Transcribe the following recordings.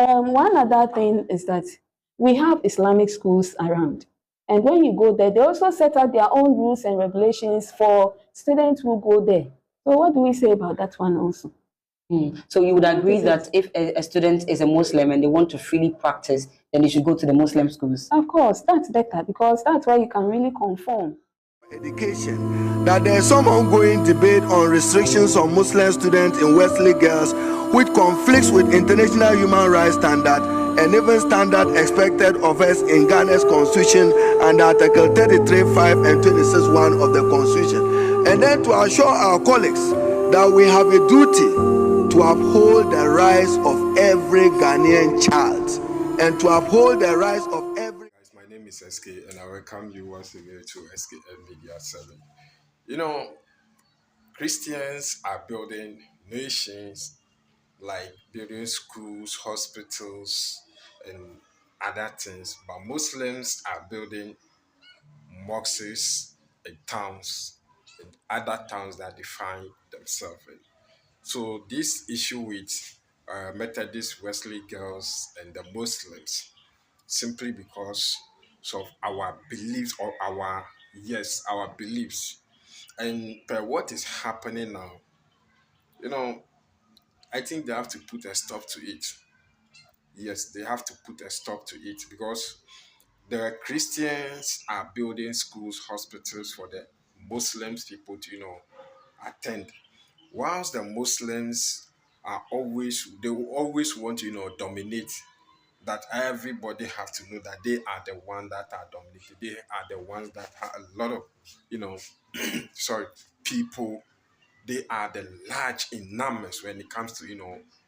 one other thing is that we have Islamic schools around. And when you go there, they also set out their own rules and regulations for students who go there. So what do we say about that one also? So you would agree that if a student is a Muslim and they want to freely practice, then they should go to the Muslim schools? Of course, that's better because that's where you can really conform. Education, that there's some ongoing debate on restrictions on Muslim students in Wesley girls, which conflicts with international human rights standard and even standard expected of us in Ghana's constitution under Article 33(5) and 26(1) of the constitution. And then to assure our colleagues that we have a duty to uphold the rights of every Ghanaian child and to uphold the rights of every... My name is SK and I welcome you once again to SKM Media 7. You know, Christians are building nations, like building schools, hospitals, and other things, but Muslims are building mosques and towns and other towns that define themselves. So this issue with Methodist Wesley girls and the Muslims, simply because of our beliefs or our beliefs, and what is happening now, I think they have to put a stop to it. Yes, they have to put a stop to it because the Christians are building schools, hospitals for the Muslims people to attend, whilst the Muslims they will always want to dominate, that everybody have to know that they are the ones that are dominated. They are the ones that have a lot of, people. They are the large in numbers when it comes to,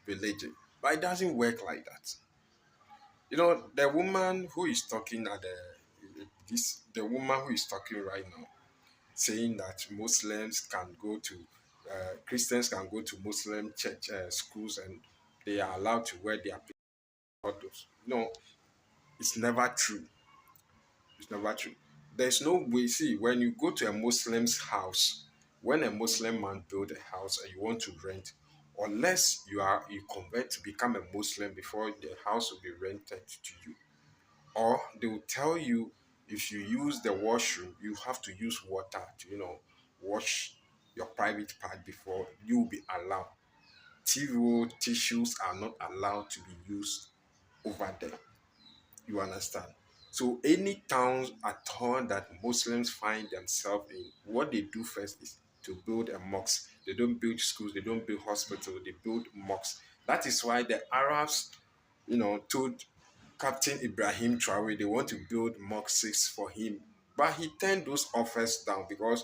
religion. But it doesn't work like that. The woman who is talking the woman who is talking right now, saying that Muslims can go to, Christians can go to Muslim church schools and they are allowed to wear their photos. No, it's never true. It's never true. There's no way. See, when you go to a Muslim's house, when a Muslim man build a house and you want to rent, unless you convert to become a Muslim before the house will be rented to you, or they will tell you if you use the washroom, you have to use water to wash your private part before you will be allowed. TV tissues are not allowed to be used over there. You understand? So any towns at all that Muslims find themselves in, what they do first is to build a mosque. They don't build schools, they don't build hospitals, they build mosques. That is why the Arabs, told Captain Ibrahim Traore they want to build mosques for him. But he turned those offers down because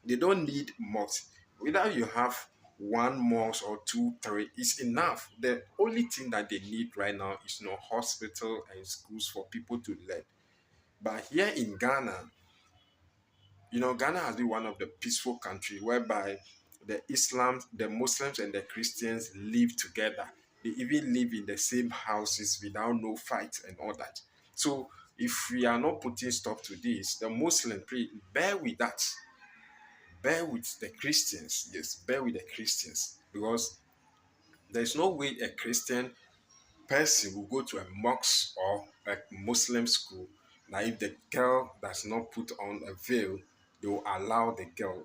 they don't need mosques. Whether you have one mosque or two, three, is enough. The only thing that they need right now is hospital and schools for people to learn. But here in Ghana, Ghana has been one of the peaceful countries whereby the Muslims and the Christians live together. They even live in the same houses without no fight and all that. So if we are not putting stop to this, the Muslims, bear with that. Bear with the Christians. Yes, bear with the Christians. Because there's no way a Christian person will go to a mosque or a Muslim school. Now, if the girl does not put on a veil, they will allow the girl.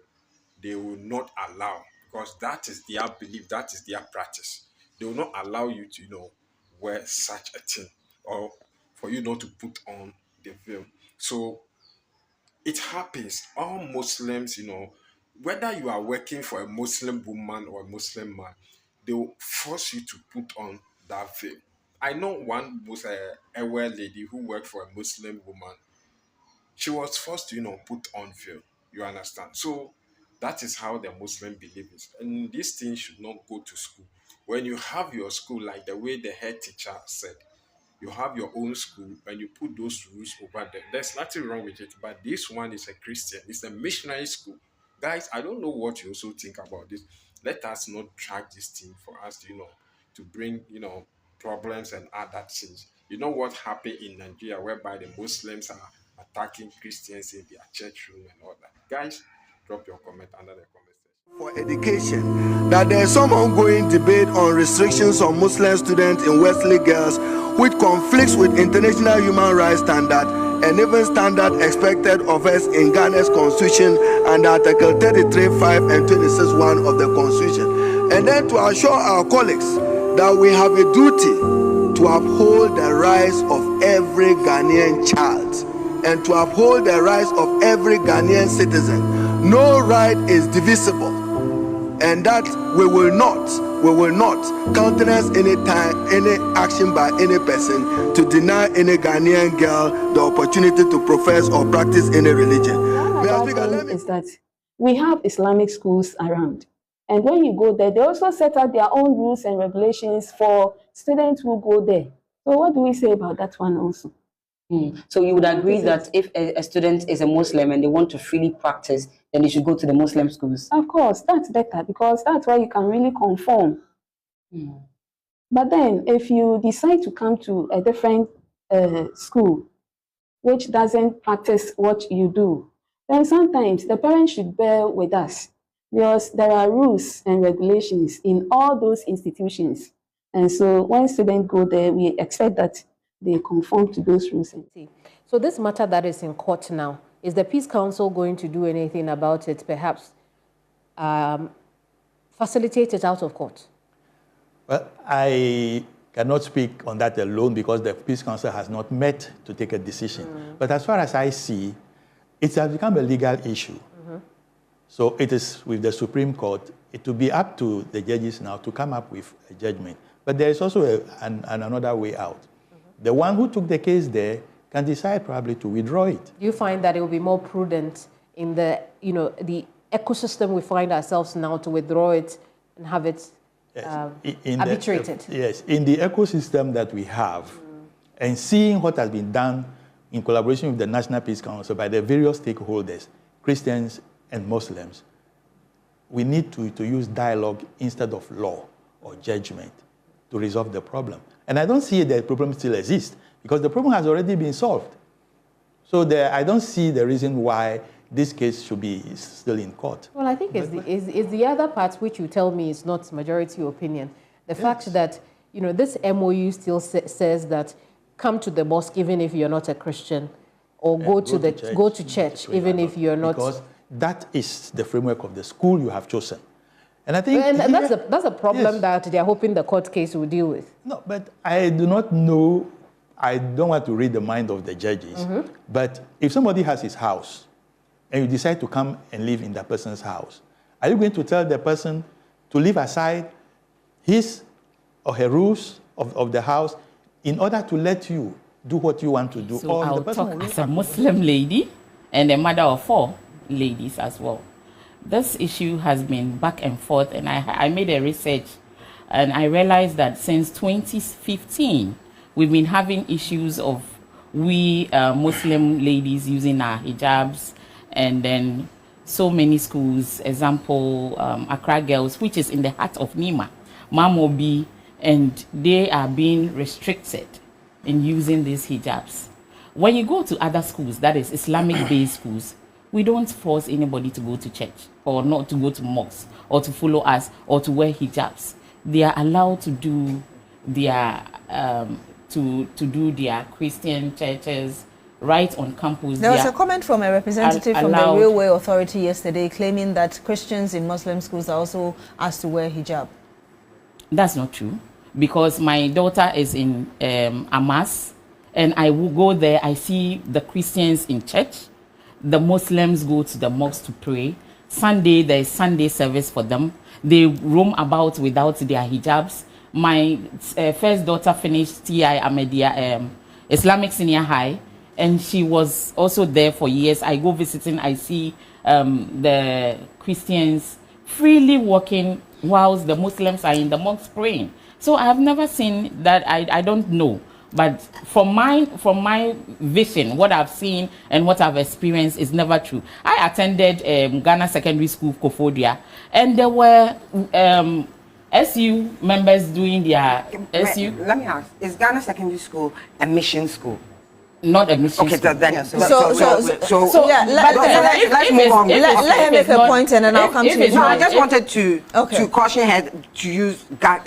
They will not allow, because that is their belief, that is their practice. They will not allow you to, wear such a thing, or for you not to put on the veil. So it happens. All Muslims, whether you are working for a Muslim woman or a Muslim man, they will force you to put on that veil. I know one was a aware lady who worked for a Muslim woman. She was forced to, put on veil. You understand? So that is how the Muslim belief is. And this thing should not go to school. When you have your school, like the way the head teacher said, you have your own school and you put those rules over there. There's nothing wrong with it. But this one is a Christian, it's a missionary school. Guys, I don't know what you also think about this. Let us not track this thing for us, to bring, problems and other things. You know what happened in Nigeria whereby the Muslims are attacking Christians in their church room and all that. Guys, drop your comment under the comment section. for education that there is some ongoing debate on restrictions on Muslim students in Wesley girls which conflicts with international human rights standard and even standard expected of us in Ghana's constitution under Article 33(5) and 26(1) of the constitution. And then to assure our colleagues that we have a duty to uphold the rights of every Ghanaian child and to uphold the rights of every Ghanaian citizen. No right is divisible, and that we will not countenance any action by any person to deny any Ghanaian girl the opportunity to profess or practice any religion. Is that we have Islamic schools around, and when you go there, they also set out their own rules and regulations for students who go there. So what do we say about that one also? So you would agree that if a student is a Muslim and they want to freely practice, then they should go to the Muslim schools? Of course, that's better because that's where you can really conform. But then if you decide to come to a different school which doesn't practice what you do, then sometimes the parents should bear with us because there are rules and regulations in all those institutions. And so when students go there, we expect that they conform to those rules. So this matter that is in court now, is the Peace Council going to do anything about it, perhaps facilitate it out of court? Well, I cannot speak on that alone because the Peace Council has not met to take a decision. But as far as I see, it has become a legal issue. So it is with the Supreme Court. It will be up to the judges now to come up with a judgment. But there is also another way out. The one who took the case there can decide probably to withdraw it. Do you find that it will be more prudent in the, the ecosystem we find ourselves now to withdraw it and have it arbitrated? Yes, in the ecosystem that we have, and seeing what has been done in collaboration with the National Peace Council by the various stakeholders, Christians and Muslims, we need to use dialogue instead of law or judgment to resolve the problem. And I don't see the problem still exists because the problem has already been solved. So I don't see the reason why this case should be still in court. Well, I think it's the other part which you tell me is not majority opinion. The fact that, this MOU still says that come to the mosque even if you're not a Christian, or go to church even if you're not. Because that is the framework of the school you have chosen. And I think that's a problem that they're hoping the court case will deal with. No, but I do not know. I don't want to read the mind of the judges. But if somebody has his house and you decide to come and live in that person's house, are you going to tell the person to leave aside his or her rules of the house in order to let you do what you want to do? So I'll talk as a Muslim lady and a mother of 4 ladies as well. This issue has been back and forth, and I made a research, and I realized that since 2015, we've been having issues of Muslim ladies using our hijabs, and then so many schools, example, Accra Girls, which is in the heart of Nima, Mamobi, and they are being restricted in using these hijabs. When you go to other schools, that is Islamic-based schools, we don't force anybody to go to church or not to go to mosques or to follow us or to wear hijabs. They are allowed to do their to do their Christian churches right on campus. There was a comment from a representative from the Railway Authority yesterday claiming that Christians in Muslim schools are also asked to wear hijab. That's not true, because my daughter is in Amas, and I will go there. I see the Christians in church. The Muslims go to the mosque to pray. Sunday, there is Sunday service for them. They roam about without their hijabs. My first daughter finished TI Ahmadiyya Islamic Senior High, and she was also there for years. I go visiting, I see the Christians freely walking whilst the Muslims are in the mosque praying. So I have never seen that. I don't know. But from my vision, what I've seen and what I've experienced is never true. I attended Ghana Secondary School, Kofodia, and there were SU members doing their SU. Let me ask, is Ghana Secondary School a mission school? Not a mission Okay, school. then. So yeah, let's move on. Let her make a point and then I'll come to you. No, I just wanted to caution her to use. I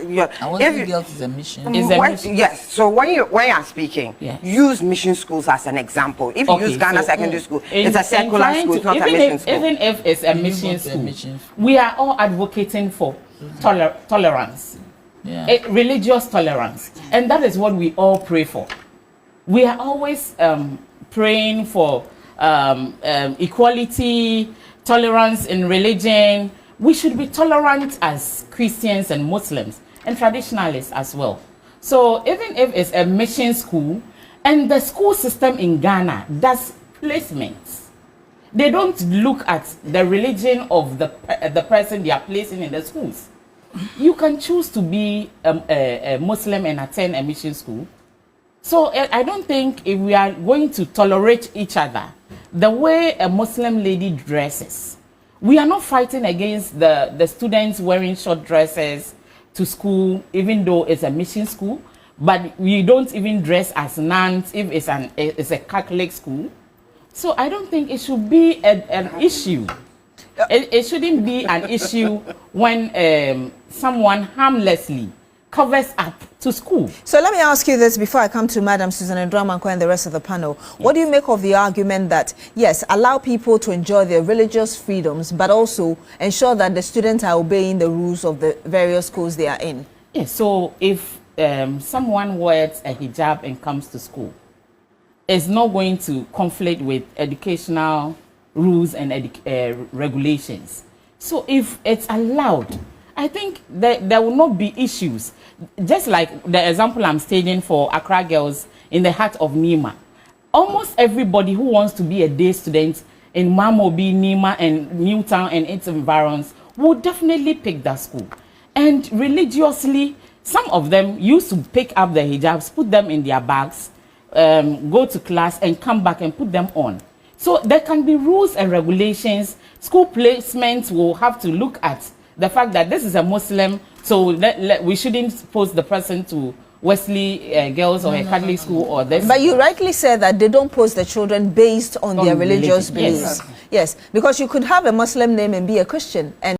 want to girls is a mission. Yes. So when you are speaking, use mission schools as an example. If you use Ghana Secondary School, it's a secular school, it's not a mission school. Even if it's a mission school, we are all advocating for tolerance, religious tolerance, and that is what we all pray for. We are always praying for equality, tolerance in religion. We should be tolerant as Christians and Muslims and traditionalists as well. So even if it's a mission school, and the school system in Ghana does placements, they don't look at the religion of the person they are placing in the schools. You can choose to be a Muslim and attend a mission school. So I don't think if we are going to tolerate each other, the way a Muslim lady dresses, we are not fighting against the students wearing short dresses to school, even though it's a mission school, but we don't even dress as nuns if it's a Catholic school. So I don't think it should be an issue. It shouldn't be an issue when someone harmlessly covers up to school. So let me ask you this before I come to Madam Susan Ndramanko and the rest of the panel. What do you make of the argument that, yes, allow people to enjoy their religious freedoms, but also ensure that the students are obeying the rules of the various schools they are in? Yes, so if someone wears a hijab and comes to school, it's not going to conflict with educational rules and regulations. So if it's allowed, I think that there will not be issues. Just like the example I'm stating for Accra girls in the heart of Nima. Almost everybody who wants to be a day student in Mamobi, Nima, and Newtown and its environs will definitely pick that school. And religiously, some of them used to pick up the hijabs, put them in their bags, go to class and come back and put them on. So there can be rules and regulations. School placements will have to look at the fact that this is a Muslim, so we shouldn't post the person to Wesley girls or a Catholic school or this. But you rightly said that they don't post the children based on their religious beliefs. Yes, because you could have a Muslim name and be a Christian. And